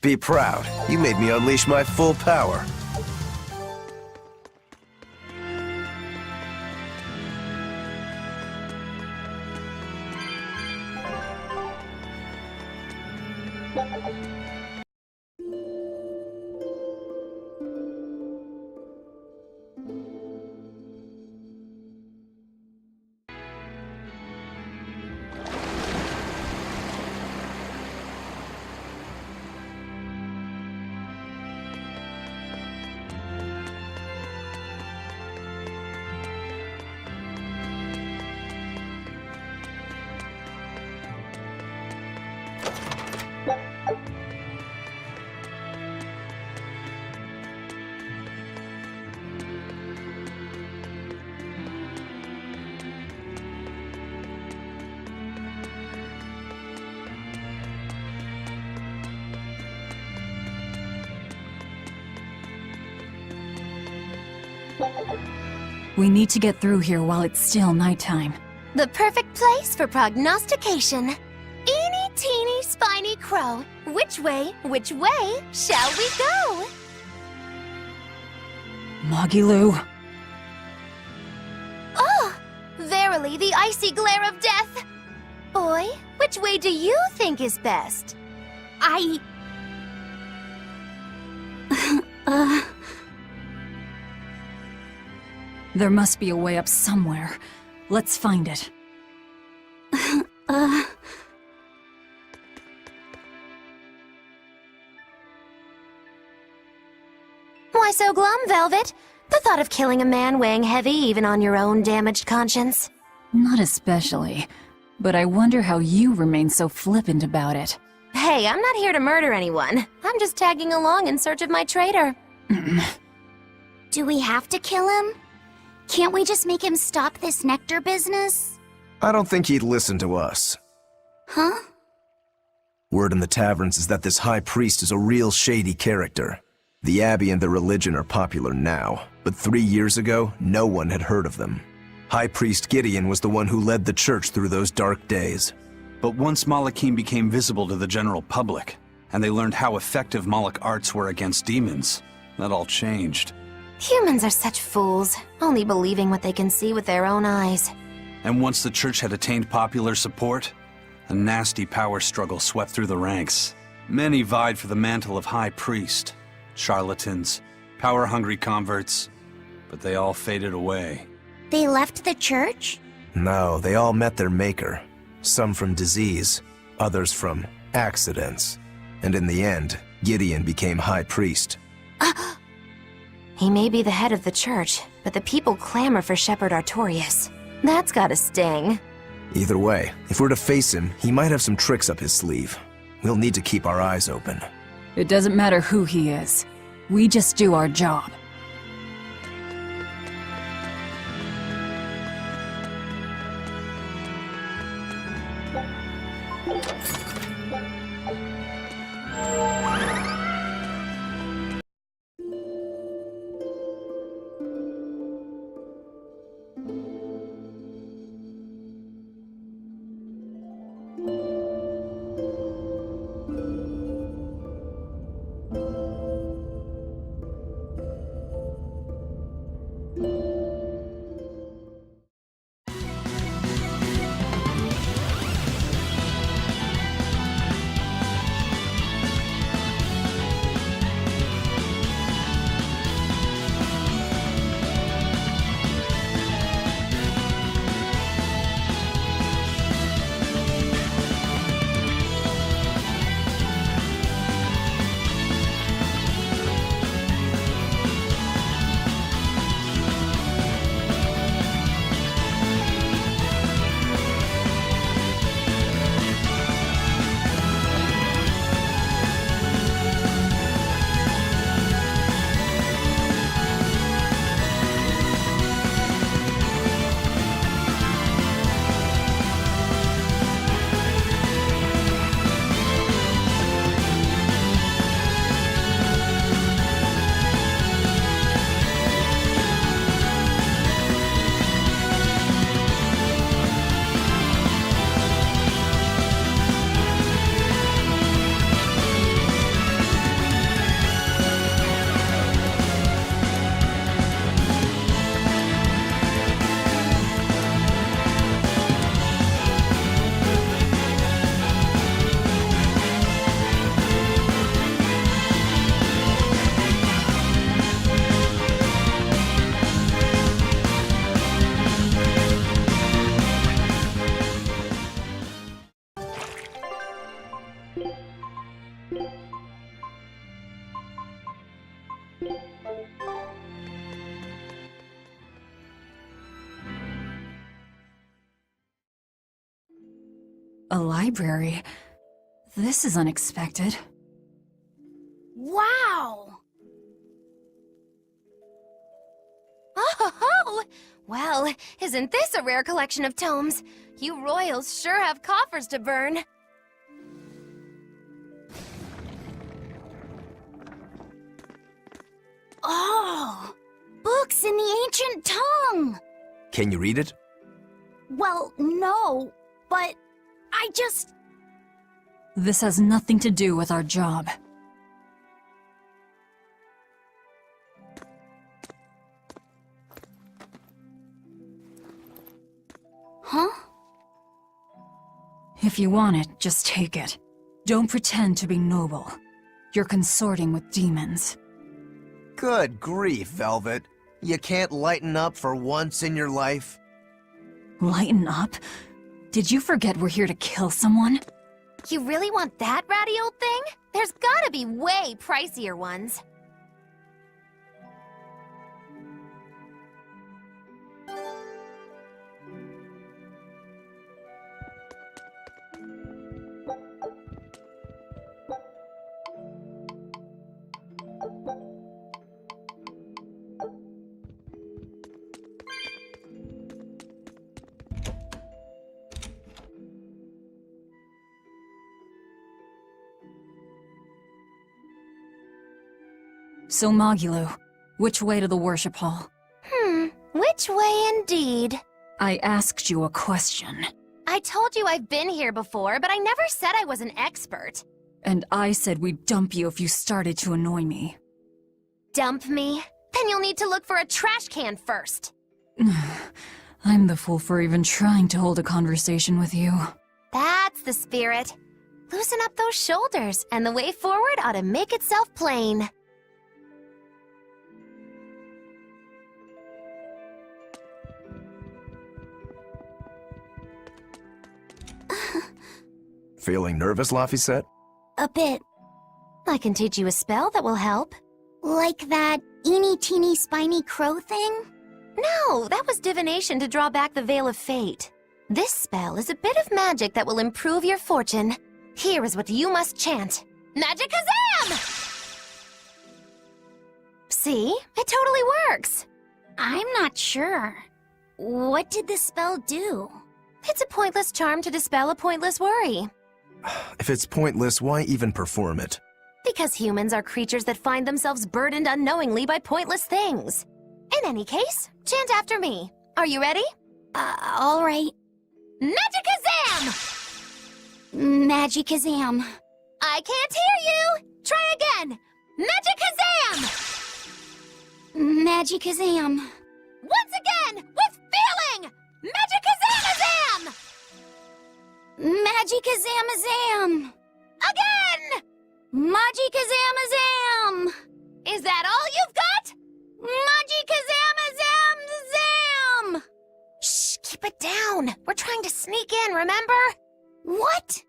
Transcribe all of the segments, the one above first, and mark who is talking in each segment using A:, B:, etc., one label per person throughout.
A: Be proud. You made me unleash my full power.
B: We need to get through here while it's still nighttime.
C: The perfect place for prognostication. Eeny, teeny, spiny crow. Which way shall we go?
B: Moggy-Loo.
C: Oh, verily the icy glare of death. Boy, which way do you think is best?
B: There must be a way up somewhere. Let's find it.
C: Why so glum, Velvet? The thought of killing a man weighing heavy even on your own damaged conscience.
B: Not especially. But I wonder how you remain so flippant about it.
C: Hey, I'm not here to murder anyone. I'm just tagging along in search of my traitor.
D: Do we have to kill him? Can't we just make him stop this nectar business?
A: I don't think he'd listen to us.
D: Huh?
A: Word in the taverns is that this high priest is a real shady character. The Abbey and their religion are popular now, but 3 years ago, no one had heard of them. High Priest Gideon was the one who led the church through those dark days.
E: But once Malachim became visible to the general public, and they learned how effective Moloch arts were against demons, that all changed.
C: Humans are such fools, only believing what they can see with their own eyes.
E: And once the church had attained popular support, a nasty power struggle swept through the ranks. Many vied for the mantle of High Priest. Charlatans, power-hungry converts, but they all faded away.
D: They left the church?
A: No, they all met their maker. Some from disease, others from accidents. And in the end, Gideon became High Priest.
C: He may be the head of the church, but the people clamor for Shepherd Artorius. That's gotta sting.
A: Either way, if we're to face him, he might have some tricks up his sleeve. We'll need to keep our eyes open.
B: It doesn't matter who he is. We just do our job. A library? This is unexpected.
D: Wow!
C: Oh, well, isn't this a rare collection of tomes? You royals sure have coffers to burn.
D: Oh! Books in the ancient tongue!
A: Can you read it?
D: Well, no, but I just...
B: This has nothing to do with our job.
D: Huh?
B: If you want it, just take it. Don't pretend to be noble. You're consorting with demons.
A: Good grief, Velvet. You can't lighten up for once in your life?
B: Lighten up? Did you forget we're here to kill someone?
C: You really want that ratty old thing? There's gotta be way pricier ones.
B: So Magulu, which way to the worship hall?
C: Which way indeed?
B: I asked you a question.
C: I told you I've been here before, but I never said I was an expert.
B: And I said we'd dump you if you started to annoy me.
C: Dump me? Then you'll need to look for a trash can first.
B: I'm the fool for even trying to hold a conversation with you.
C: That's the spirit. Loosen up those shoulders, and the way forward ought to make itself plain.
A: Feeling nervous, Laphicet?
D: A bit.
C: I can teach you a spell that will help.
D: Like that eeny-teeny spiny crow thing?
C: No, that was divination to draw back the veil of fate. This spell is a bit of magic that will improve your fortune. Here is what you must chant. Magicazam! See? It totally works.
D: I'm not sure. What did the spell do?
C: It's a pointless charm to dispel a pointless worry.
A: If it's pointless, why even perform it?
C: Because humans are creatures that find themselves burdened unknowingly by pointless things. In any case, chant after me. Are you ready?
D: All right.
C: Magicazam!
D: Magicazam.
C: I can't hear you! Try again! Magicazam!
D: Magicazam.
C: Once again, with feeling! Magicazamazam!
D: Magicazamazam!
C: Again!
D: Magicazamazam!
C: Is that all you've got?
D: Magicazamazam!
C: Shh, keep it down. We're trying to sneak in, remember?
D: What?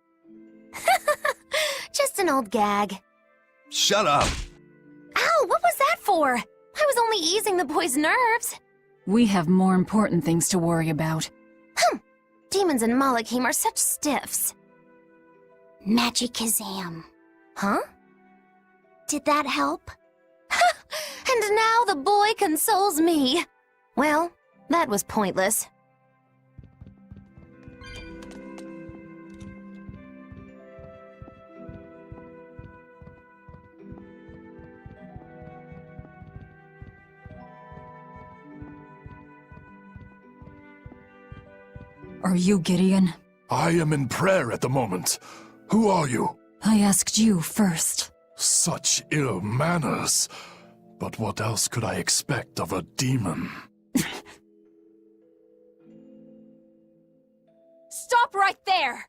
C: Just an old gag.
E: Shut up!
C: Ow, what was that for? I was only easing the boy's nerves.
B: We have more important things to worry about.
C: Demons and Malachim are such stiffs.
D: Magicazam.
C: Huh?
D: Did that help?
C: And now the boy consoles me. Well, that was pointless.
B: Are you Gideon?
F: I am in prayer at the moment. Who are you?
B: I asked you first.
F: Such ill manners. But what else could I expect of a demon?
C: Stop right there!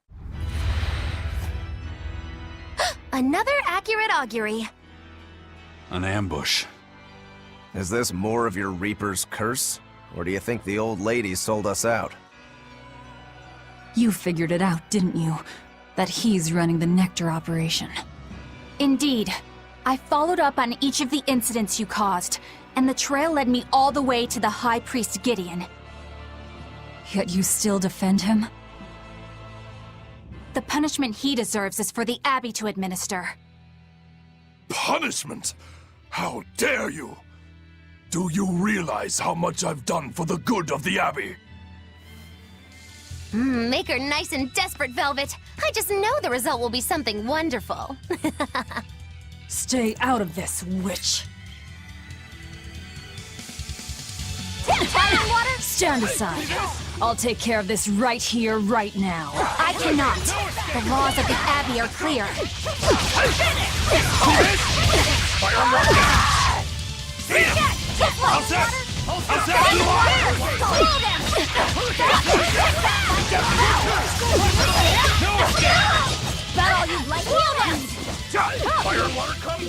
C: Another accurate augury.
E: An ambush.
A: Is this more of your Reaper's curse? Or do you think the old lady sold us out?
B: You figured it out, didn't you? That he's running the Nectar operation.
D: Indeed. I followed up on each of the incidents you caused, and the trail led me all the way to the High Priest Gideon.
B: Yet you still defend him?
D: The punishment he deserves is for the Abbey to administer.
F: Punishment? How dare you? Do you realize how much I've done for the good of the Abbey?
C: Make her nice and desperate, Velvet. I just know the result will be something wonderful.
B: Stay out of this, witch.
C: Fire and water!
B: Stand aside. I'll take care of this right here, right now.
D: I cannot. The laws of the Abbey are clear.
C: That all you'd like?
F: Fire and water come!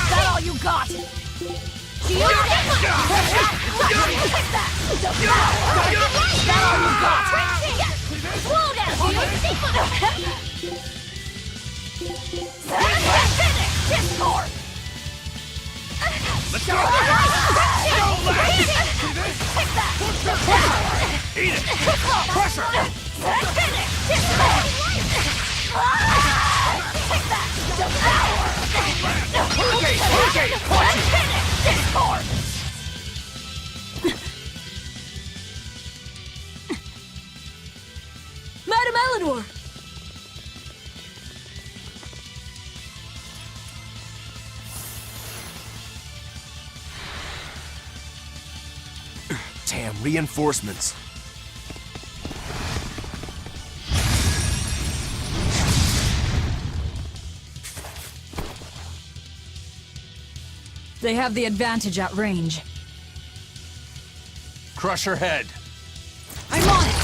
B: That all you got?
F: Eat it! Pressure!
B: Madam Eleanor!
A: Damn, reinforcements.
B: They have the advantage at range.
E: Crush her head.
B: I'm on it!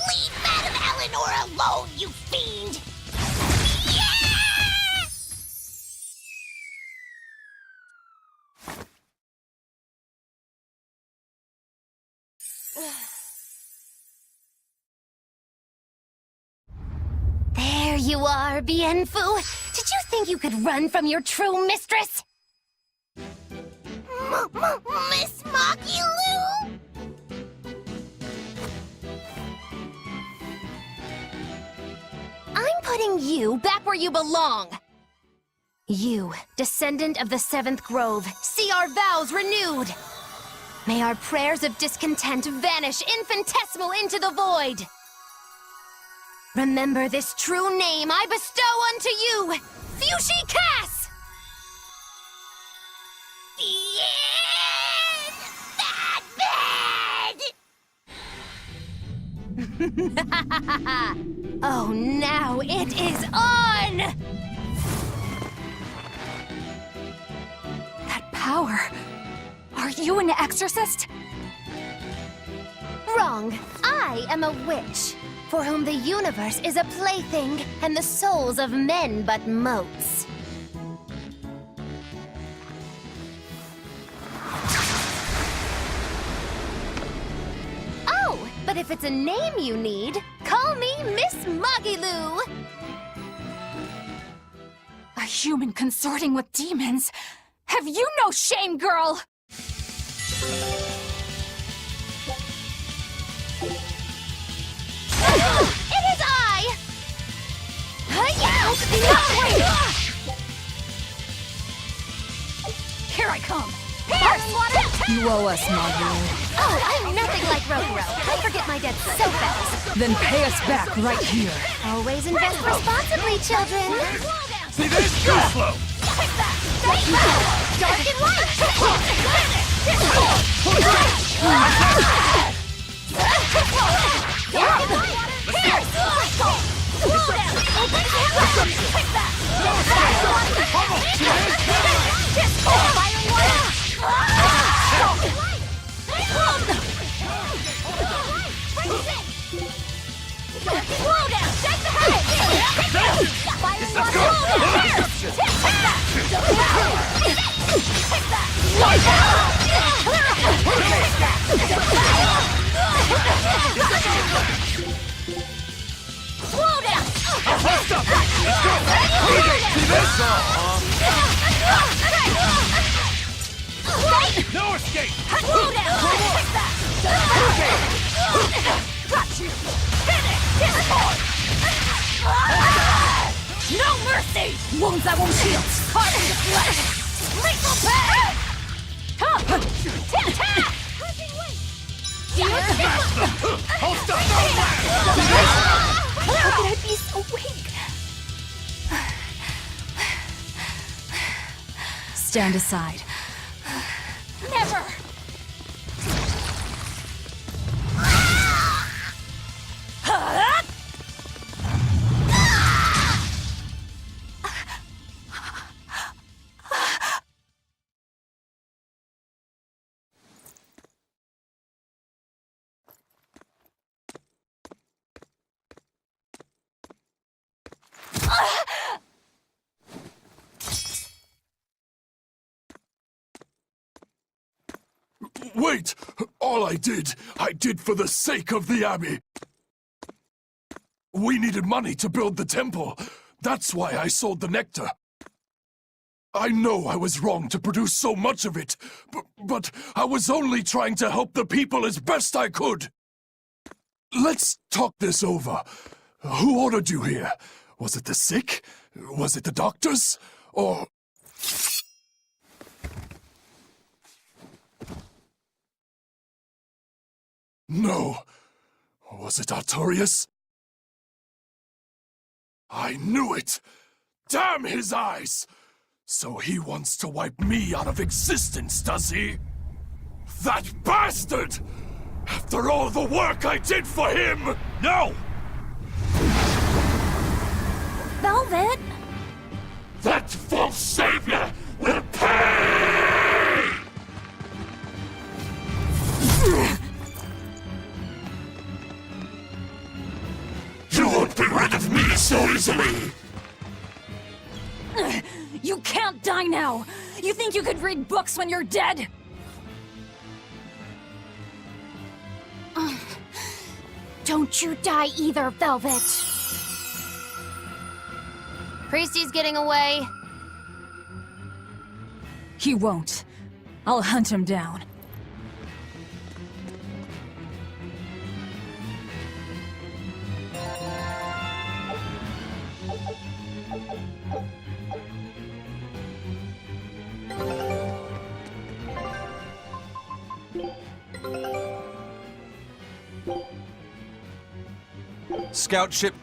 C: Leave Madam Eleanor alone, you fiend! There you are, Bienfu. Did you think you could run from your true mistress? Miss Makilu? I'm putting you back where you belong. You, descendant of the Seventh Grove, see our vows renewed. May our prayers of discontent vanish infinitesimal into the void. Remember this true name I bestow unto you, Fushi Cass! The end! Bad! Oh, now it is on!
D: That power. Are you an exorcist?
C: Wrong. I am a witch, for whom the universe is a plaything, and the souls of men but motes. Oh, but if it's a name you need, call me Miss Magilu.
D: A human consorting with demons? Have you no shame, girl?
C: It is I!
D: Here I come.
B: You owe us, Margaret.
C: Oh, I'm nothing like Rokuro. I forget my debts so fast.
B: Then pay us back right here.
C: Always invest responsibly, children.
F: See this? Go slow!
C: Dark and light!
F: No escape!
C: Slow down! Got you! Hit it! Hit hard! No mercy! Wounds I won't heal! Hard in the flesh! Lethal pain! Tap!
F: Hold up!
D: How could I be so weak?
B: Stand aside.
C: Never!
F: Wait! All I did for the sake of the Abbey. We needed money to build the temple. That's why I sold the nectar. I know I was wrong to produce so much of it, but I was only trying to help the people as best I could. Let's talk this over. Who ordered you here? Was it the sick? Was it the doctors? Or... No. Was it Artorias? I knew it! Damn his eyes! So he wants to wipe me out of existence, does he? That bastard! After all the work I did for him! No!
D: Velvet?
F: That false savior will pay! You won't be rid of me so easily!
B: You can't die now! You think you could read books when you're dead?
D: Don't you die either, Velvet.
C: Priesty's getting away.
B: He won't. I'll hunt him down.
E: Scout ship.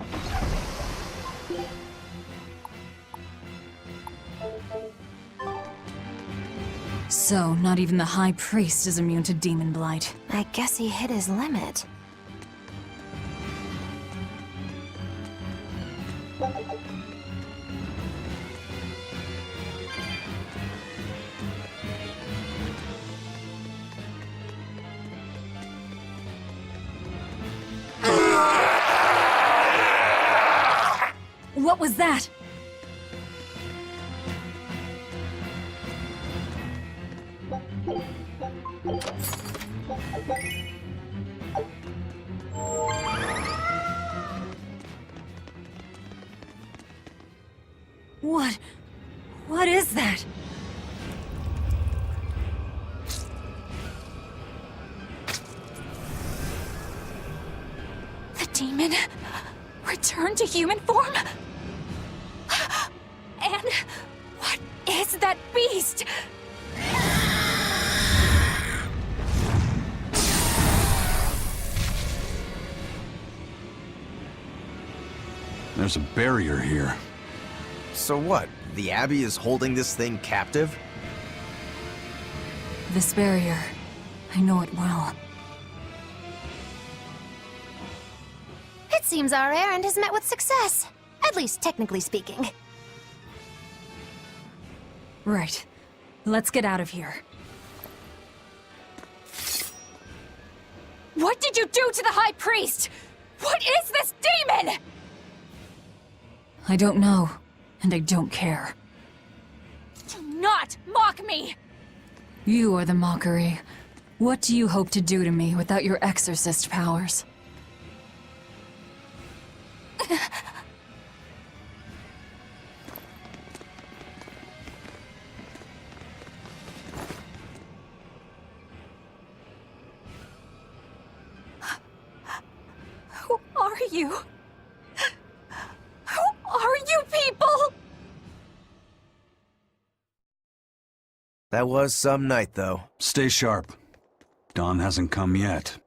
B: So, not even the High Priest is immune to demon blight.
C: I guess he hit his limit.
B: What was that? What is that?
D: The demon returned to human form? And what is that beast?
E: There's a barrier here.
A: So what? The Abbey is holding this thing captive?
B: This barrier. I know it well.
C: It seems our errand has met with success. At least technically speaking.
B: Right. Let's get out of here.
D: What did you do to the High Priest? What is this demon?
B: I don't know, and I don't care.
D: Do not mock me!
B: You are the mockery. What do you hope to do to me without your exorcist powers? you? Who are you people?
A: That was some night, though.
E: Stay sharp. Dawn hasn't come yet.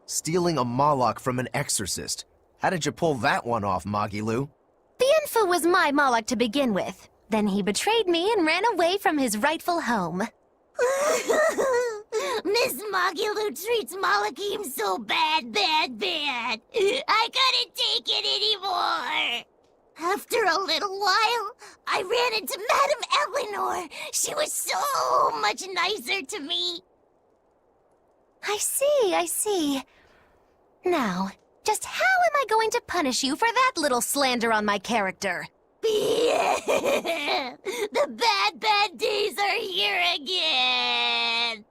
A: Stealing a Moloch from an exorcist. How did you pull that one off, Magilu?
C: Bienfu was my Moloch to begin with. Then he betrayed me and ran away from his rightful home.
D: Miss Magilu treats Malakim so bad. I couldn't take it anymore. After a little while, I ran into Madame Eleanor. She was so much nicer to me.
C: I see. Now, just how am I going to punish you for that little slander on my character?
D: The bad days are here again.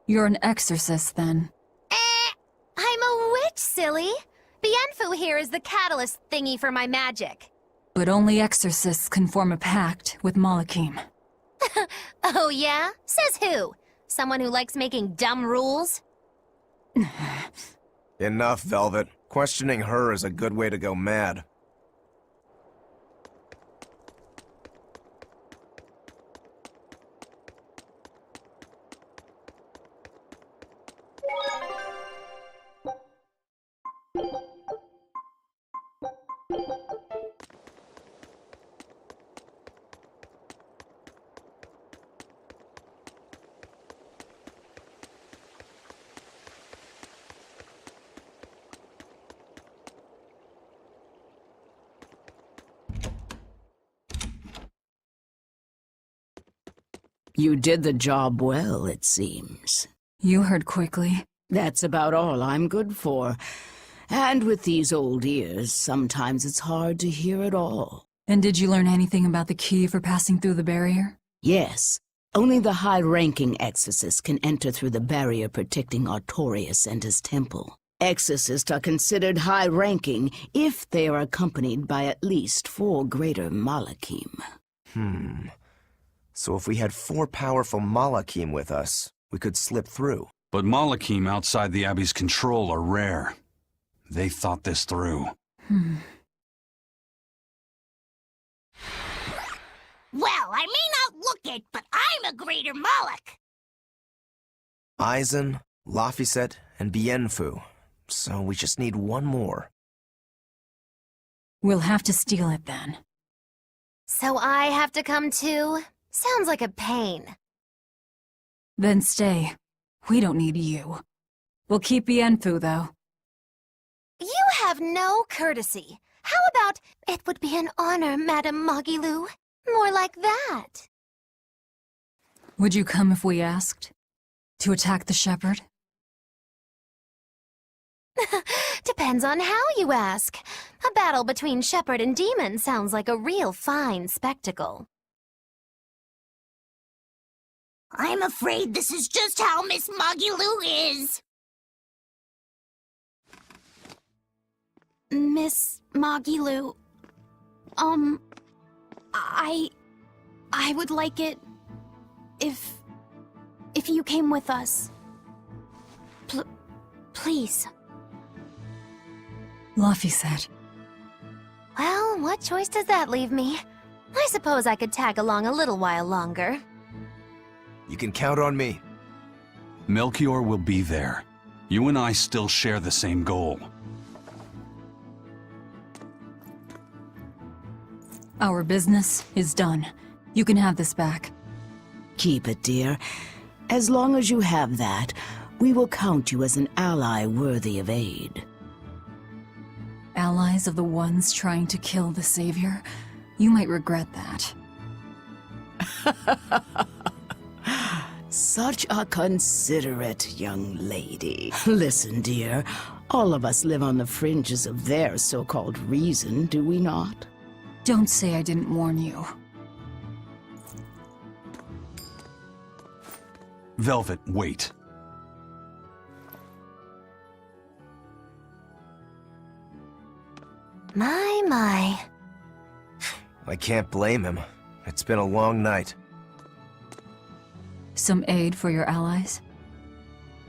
B: You're an exorcist, then.
C: I'm a witch, silly. Bienfu here is the catalyst thingy for my magic.
B: But only exorcists can form a pact with Malakim.
C: Oh yeah? Says who? Someone who likes making dumb rules?
A: Enough, Velvet. Questioning her is a good way to go mad.
G: You did the job well, it seems.
B: You heard quickly.
G: That's about all I'm good for. And with these old ears, sometimes it's hard to hear it all.
B: And did you learn anything about the key for passing through the barrier?
G: Yes. Only the high-ranking exorcists can enter through the barrier protecting Artorius and his temple. Exorcists are considered high-ranking if they are accompanied by at least 4 greater Malakim.
A: So if we had 4 powerful Malakim with us, we could slip through.
E: But Malakim outside the Abbey's control are rare. They thought this through.
D: Well, I may not look it, but I'm a greater Moloch.
A: Aizen, Laphicet, and Bienfu. So we just need one more.
B: We'll have to steal it then.
C: So I have to come too? Sounds like a pain.
B: Then stay. We don't need you. We'll keep Bienfu, though.
C: You have no courtesy. How about, it would be an honor, Madame Magilu? More like that.
B: Would you come if we asked? To attack the shepherd?
C: Depends on how you ask. A battle between shepherd and demon sounds like a real fine spectacle.
D: I'm afraid this is just how Miss Magilu is. Miss Magilu, I would like it if you came with us. Please.
B: Laphicet.
C: Well, what choice does that leave me? I suppose I could tag along a little while longer.
A: You can count on me.
E: Melchior will be there. You and I still share the same goal.
B: Our business is done. You can have this back.
G: Keep it, dear. As long as you have that, we will count you as an ally worthy of aid.
B: Allies of the ones trying to kill the Savior? You might regret that.
G: Such a considerate young lady. Listen, dear, all of us live on the fringes of their so-called reason, do we not?
B: Don't say I didn't warn you.
E: Velvet, wait.
C: My.
A: I can't blame him. It's been a long night.
B: Some aid for your allies?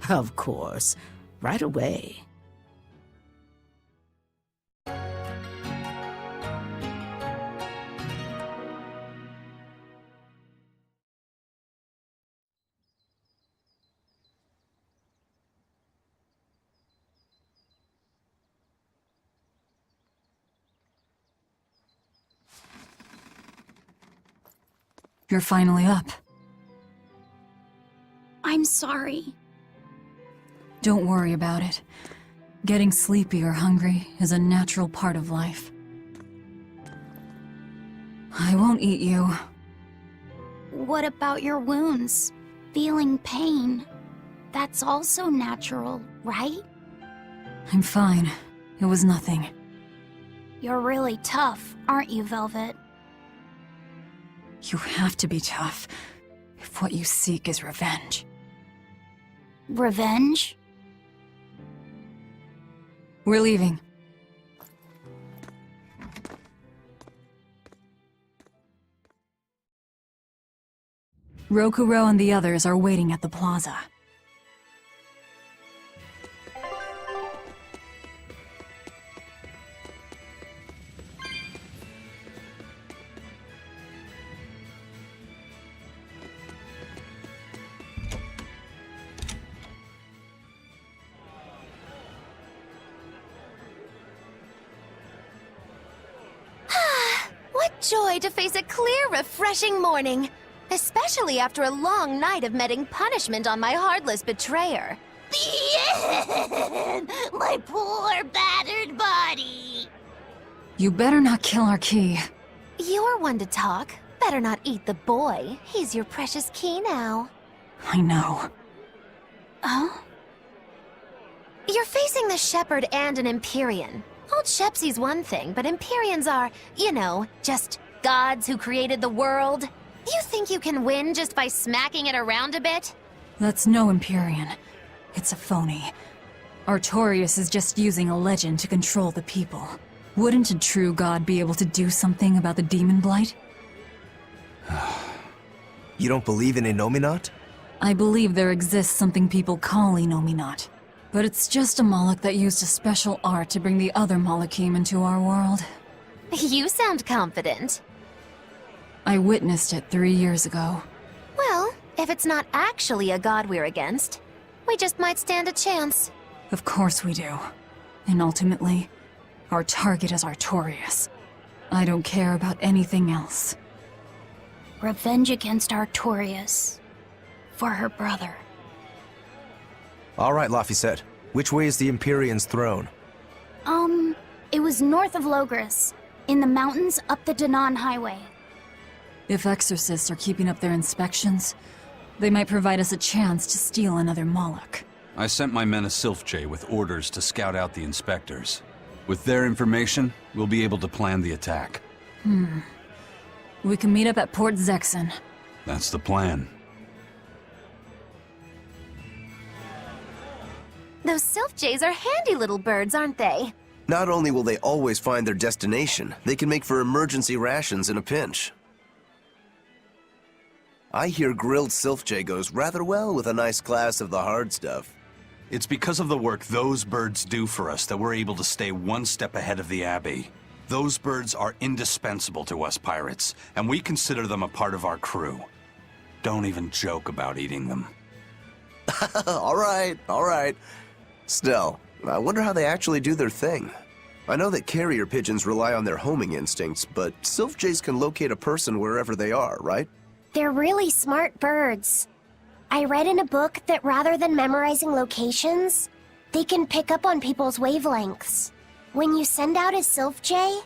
G: Of course. Right away.
B: You're finally up.
D: I'm sorry.
B: Don't worry about it. Getting sleepy or hungry is a natural part of life. I won't eat you.
D: What about your wounds? Feeling pain? That's also natural, right?
B: I'm fine. It was nothing.
D: You're really tough, aren't you, Velvet?
B: You have to be tough if what you seek is revenge.
D: Revenge?
B: We're leaving. Rokuro and the others are waiting at the plaza.
C: What joy to face a clear, refreshing morning! Especially after a long night of meting punishment on my heartless betrayer.
D: My poor, battered body.
B: You better not kill our key.
C: You're one to talk. Better not eat the boy. He's your precious key now.
B: I know.
C: Oh? You're facing the Shepherd and an Empyrean. Old Shepsy's one thing, but Empyreans are, you know, just gods who created the world. You think you can win just by smacking it around a bit?
B: That's no Empyrean. It's a phony. Artorias is just using a legend to control the people. Wouldn't a true god be able to do something about the demon blight?
A: You don't believe in Innominat?
B: I believe there exists something people call Innominat. But it's just a Moloch that used a special art to bring the other Molochim into our world.
C: You sound confident.
B: I witnessed it 3 years ago.
C: Well, if it's not actually a god we're against, we just might stand a chance.
B: Of course we do. And ultimately, our target is Artorias. I don't care about anything else.
D: Revenge against Artorias. For her brother.
A: All right, Laphicet. Which way is the Empyrean's throne?
D: It was north of Logris. In the mountains up the Danan Highway.
B: If exorcists are keeping up their inspections, they might provide us a chance to steal another Moloch.
E: I sent my men a Sylph-J with orders to scout out the inspectors. With their information, we'll be able to plan the attack.
B: We can meet up at Port Zexen.
E: That's the plan.
C: Those Sylph-Jays are handy little birds, aren't they?
A: Not only will they always find their destination, they can make for emergency rations in a pinch. I hear grilled Sylph-J goes rather well with a nice glass of the hard stuff.
E: It's because of the work those birds do for us that we're able to stay one step ahead of the Abbey. Those birds are indispensable to us pirates, and we consider them a part of our crew. Don't even joke about eating them.
A: All right. Still, I wonder how they actually do their thing. I know that carrier pigeons rely on their homing instincts, but Sylph-Jays can locate a person wherever they are, right?
H: They're really smart birds. I read in a book that rather than memorizing locations, they can pick up on people's wavelengths. When you send out a Sylph-Jay,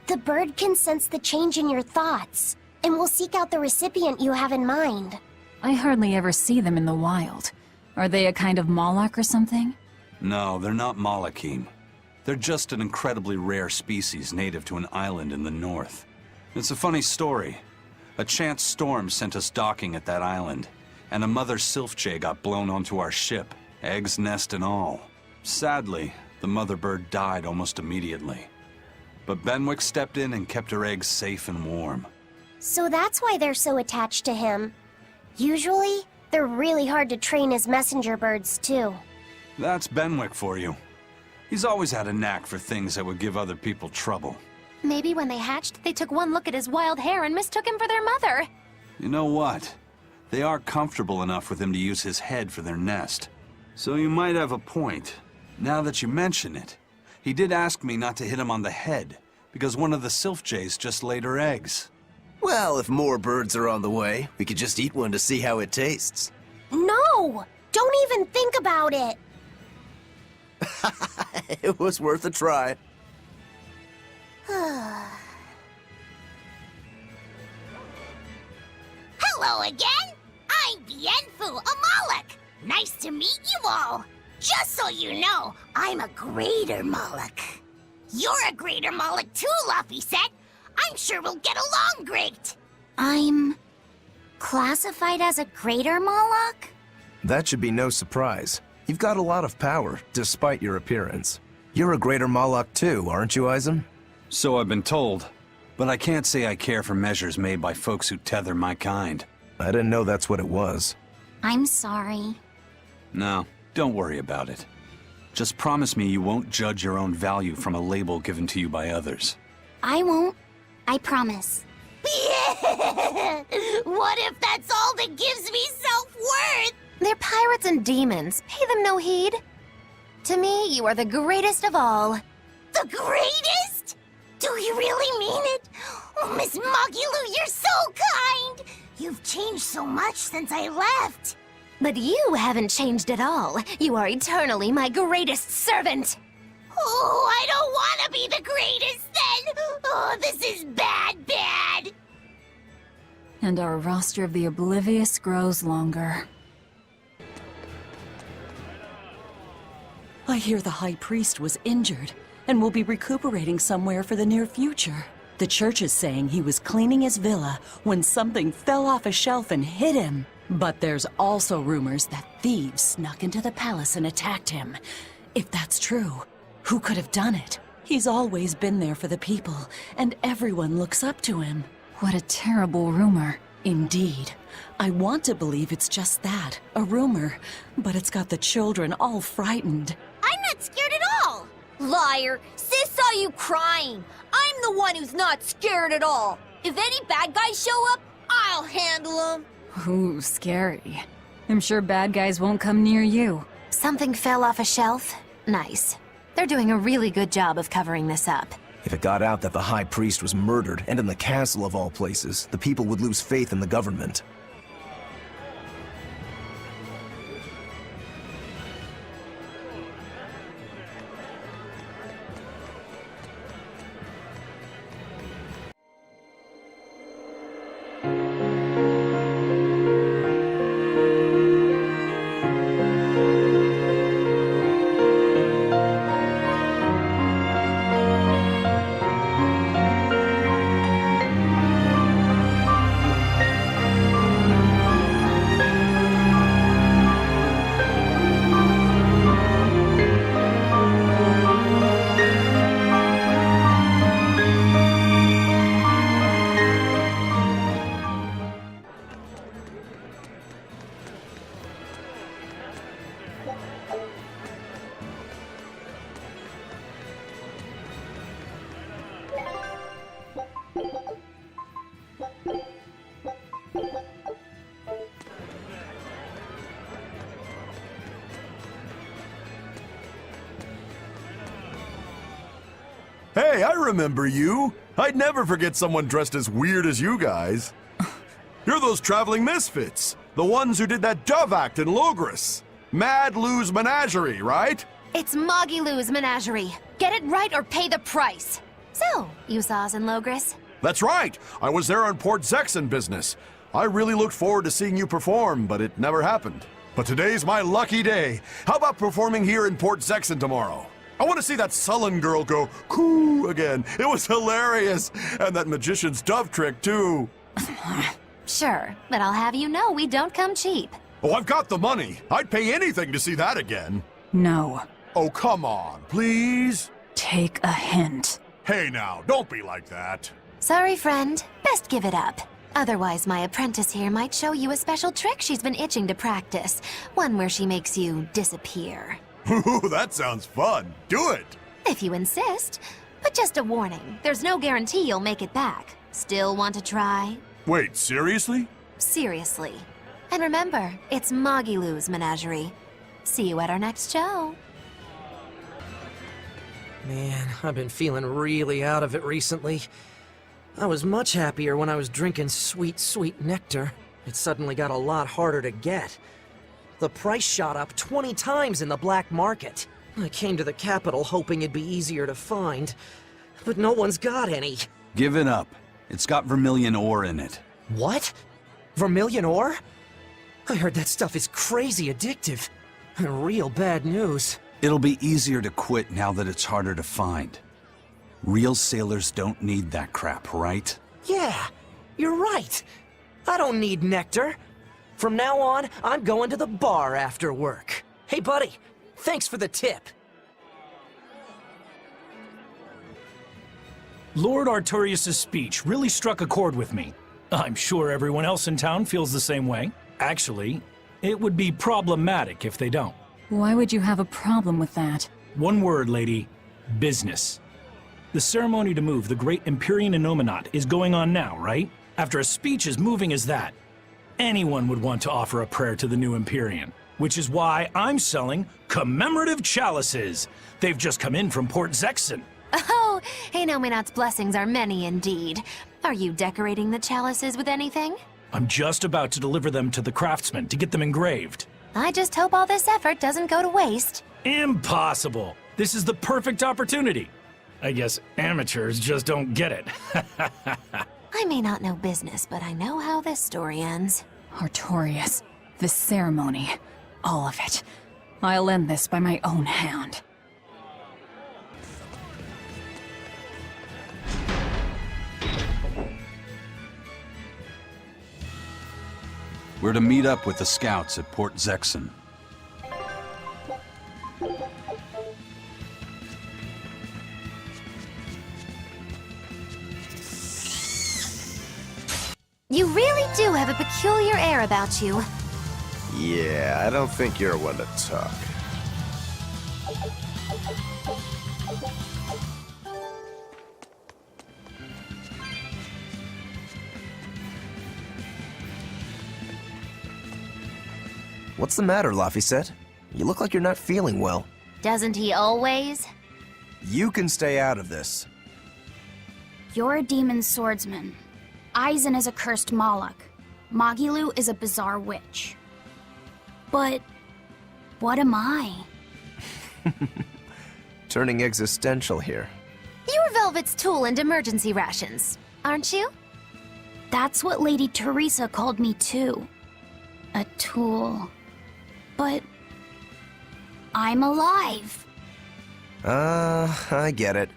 H: the bird can sense the change in your thoughts, and will seek out the recipient you have in mind.
B: I hardly ever see them in the wild. Are they a kind of Moloch or something?
E: No, they're not Molochim. They're just an incredibly rare species native to an island in the north. It's a funny story. A chance storm sent us docking at that island, and a mother Sylph-Jay got blown onto our ship, eggs, nest, and all. Sadly, the mother bird died almost immediately. But Benwick stepped in and kept her eggs safe and warm.
H: So that's why they're so attached to him. Usually, They're really hard to train as messenger birds, too.
E: That's Benwick for you. He's always had a knack for things that would give other people trouble.
C: Maybe when they hatched, they took one look at his wild hair and mistook him for their mother.
E: You know what? They are comfortable enough with him to use his head for their nest. So you might have a point. Now that you mention it, he did ask me not to hit him on the head, because one of the sylph jays just laid her eggs.
A: Well, if more birds are on the way, we could just eat one to see how it tastes.
H: No! Don't even think about it!
A: It was worth a try.
D: Hello again! I'm Bienfu, a Moloch! Nice to meet you all! Just so you know, I'm a greater Moloch. You're a greater Moloch too, Laphicet! I'm sure we'll get along great!
H: I'm... classified as a greater Moloch?
A: That should be no surprise. You've got a lot of power, despite your appearance. You're a greater Moloch too, aren't you, Eisen?
E: So I've been told, but I can't say I care for measures made by folks who tether my kind.
A: I didn't know that's what it was.
H: I'm sorry.
E: No, don't worry about it. Just promise me you won't judge your own value from a label given to you by others.
H: I won't. I promise.
D: What if that's all that gives me self-worth?
C: They're pirates and demons. Pay them no heed. To me, you are the greatest of all.
D: The greatest? Do you really mean it? Oh, Miss Magilu, you're so kind! You've changed so much since I left.
C: But you haven't changed at all. You are eternally my greatest servant.
D: Oh, I don't want to be the greatest then! Oh, this is bad.
B: And our roster of the oblivious grows longer.
I: I hear the High Priest was injured and will be recuperating somewhere for the near future. The church is saying he was cleaning his villa when something fell off a shelf and hit him. But there's also rumors that thieves snuck into the palace and attacked him. If that's true, who could have done it? He's always been there for the people, and everyone looks up to him.
B: What a terrible rumor.
I: Indeed. I want to believe it's just that, a rumor, but it's got the children all frightened.
D: I'm not scared at all!
J: Liar! Sis saw you crying! I'm the one who's not scared at all! If any bad guys show up, I'll handle them!
B: Ooh, scary. I'm sure bad guys won't come near you.
C: Something fell off a shelf? Nice. They're doing a really good job of covering this up.
A: If it got out that the High Priest was murdered, and in the castle of all places, the people would lose faith in the government.
K: Hey, I remember you. I'd never forget someone dressed as weird as you guys. You're those traveling misfits. The ones who did that dove act in Logris. Mad Lou's Menagerie, right?
C: It's Magilu's Menagerie. Get it right or pay the price. So, you saw us in Logris?
K: That's right. I was there on Port Zexon business. I really looked forward to seeing you perform, but it never happened. But today's my lucky day. How about performing here in Port Zexon tomorrow? I want to see that sullen girl go coo again. It was hilarious. And that magician's dove trick, too.
C: Sure, but I'll have you know we don't come cheap.
K: Oh, I've got the money. I'd pay anything to see that again.
B: No.
K: Oh, come on, please?
B: Take a hint.
K: Hey now, don't be like that.
C: Sorry, friend. Best give it up. Otherwise, my apprentice here might show you a special trick she's been itching to practice. One where she makes you disappear.
K: Ooh, that sounds fun. Do it!
C: If you insist. But just a warning, there's no guarantee you'll make it back. Still want to try?
K: Wait, seriously?
C: Seriously. And remember, it's Magilou's menagerie. See you at our next show.
L: Man, I've been feeling really out of it recently. I was much happier when I was drinking sweet, sweet nectar. It suddenly got a lot harder to get. The price shot up 20 times in the black market. I came to the capital hoping it'd be easier to find, but no one's got any.
E: Give it up. It's got vermilion ore in it.
L: What? Vermilion ore? I heard that stuff is crazy addictive. Real bad news.
E: It'll be easier to quit now that it's harder to find. Real sailors don't need that crap, right?
L: Yeah, you're right. I don't need nectar. From now on, I'm going to the bar after work. Hey, buddy, thanks for the tip.
M: Lord Artorius' speech really struck a chord with me. I'm sure everyone else in town feels the same way. Actually, it would be problematic if they don't.
B: Why would you have a problem with that?
M: One word, lady. Business. The ceremony to move the great Empyrean Innominat is going on now, right? After a speech as moving as that, anyone would want to offer a prayer to the new Empyrean, which is why I'm selling commemorative chalices. They've just come in from Port Zexon.
C: Oh, Innominat's blessings are many indeed. Are you decorating the chalices with anything?
M: I'm just about to deliver them to the craftsman to get them engraved.
C: I just hope all this effort doesn't go to waste.
M: Impossible! This is the perfect opportunity. I guess amateurs just don't get it.
C: I may not know business, but I know how this story ends.
B: Artorius, this ceremony, all of it. I'll end this by my own hand.
E: We're to meet up with the scouts at Port Zexon.
C: You really do have a peculiar air about you.
A: Yeah, I don't think you're one to talk. What's the matter, Laphicet? You look like you're not feeling well.
C: Doesn't he always?
A: You can stay out of this.
N: You're a demon swordsman. Aizen is a cursed Moloch. Magilou is a bizarre witch. But what am I?
A: Turning existential here.
C: You're Velvet's tool and emergency rations, aren't you?
N: That's what Lady Teresa called me too. A tool. But I'm alive.
A: I get it.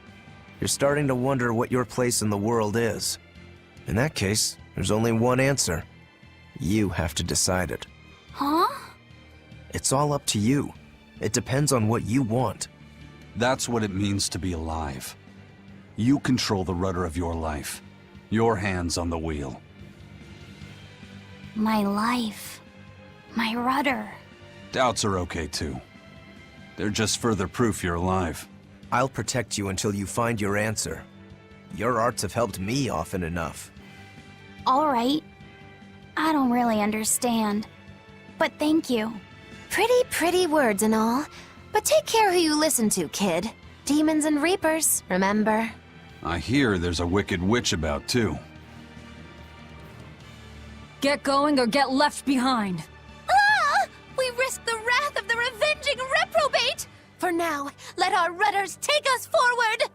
A: You're starting to wonder what your place in the world is. In that case, there's only one answer. You have to decide it.
N: Huh?
A: It's all up to you. It depends on what you want.
E: That's what it means to be alive. You control the rudder of your life. Your hands on the wheel.
N: My life. My rudder.
E: Doubts are okay too. They're just further proof you're alive.
A: I'll protect you until you find your answer. Your arts have helped me often enough.
N: All right. I don't really understand. But thank you.
C: Pretty words and all. But take care who you listen to, kid. Demons and reapers, remember?
E: I hear there's a wicked witch about too.
B: Get going or get left behind.
J: Ah! We risk the wrath of the revenging reprobate!
C: For now, let our rudders take us forward!